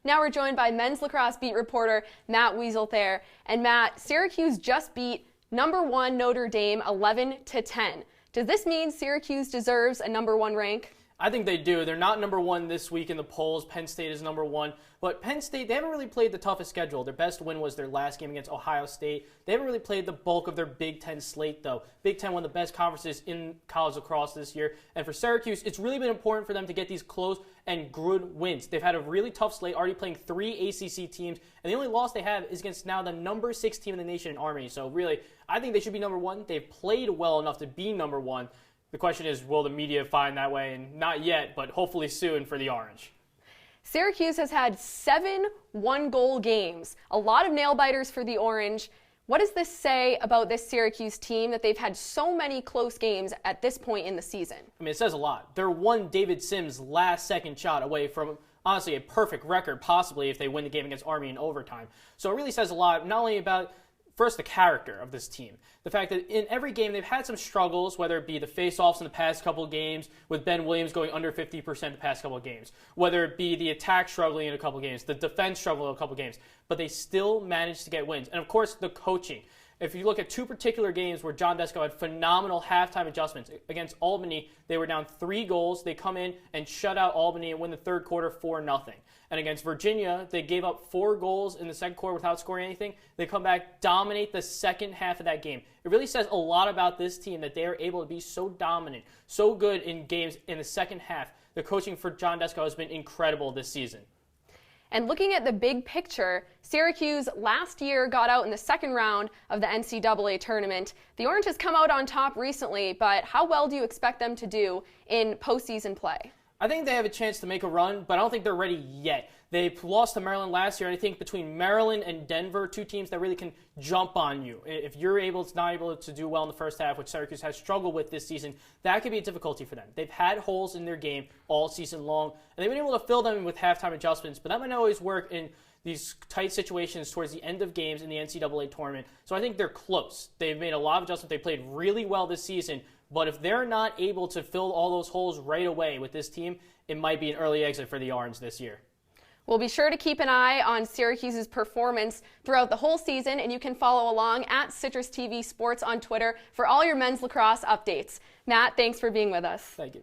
Now we're joined by men's lacrosse beat reporter Matt Wieselthier. And Matt, Syracuse just beat #1 Notre Dame 11-10. Does this mean Syracuse deserves a #1 rank? I think they do. They're not #1 this week in the polls. Penn State is #1. But Penn State, they haven't really played the toughest schedule. Their best win was their last game against Ohio State. They haven't really played the bulk of their Big Ten slate, though. Big Ten, one of the best conferences in college lacrosse this year. And for Syracuse, it's really been important for them to get these close and good wins. They've had a really tough slate, already playing 3 ACC teams. And the only loss they have is against now the #6 team in the nation in Army. So really, I think they should be #1. They've played well enough to be #1. The question is, will the media find that way? And not yet, but hopefully soon for the Orange. Syracuse has had 7 one-goal games, a lot of nail-biters for the Orange. What does this say about this Syracuse team that they've had so many close games at this point in the season? I mean, it says a lot. They're one David Sims last-second shot away from, honestly, a perfect record, possibly, if they win the game against Army in overtime. So it really says a lot, not only about first, the character of this team. The fact that in every game they've had some struggles, whether it be the face-offs in the past couple of games, with Ben Williams going under 50% the past couple of games, whether it be the attack struggling in a couple of games, the defense struggling in a couple of games, but they still managed to get wins. And of course, the coaching. If you look at 2 particular games where John Desko had phenomenal halftime adjustments. Against Albany, they were down 3 goals. They come in and shut out Albany and win the third quarter 4-0. And against Virginia, they gave up 4 goals in the second quarter without scoring anything. They come back, dominate the second half of that game. It really says a lot about this team that they are able to be so dominant, so good in games in the second half. The coaching for John Desko has been incredible this season. And looking at the big picture, Syracuse last year got out in the second round of the NCAA tournament. The Orange has come out on top recently, but how well do you expect them to do in postseason play? I think they have a chance to make a run, but I don't think they're ready yet. They lost to Maryland last year, and I think between Maryland and Denver, 2 teams that really can jump on you. If you're not able to do well in the first half, which Syracuse has struggled with this season, that could be a difficulty for them. They've had holes in their game all season long, and they've been able to fill them with halftime adjustments, but that might not always work in these tight situations towards the end of games in the NCAA tournament. So I think they're close. They've made a lot of adjustments. They played really well this season, but if they're not able to fill all those holes right away with this team, it might be an early exit for the Orange this year. We'll be sure to keep an eye on Syracuse's performance throughout the whole season, and you can follow along at CitrusTV Sports on Twitter for all your men's lacrosse updates. Matt, thanks for being with us. Thank you.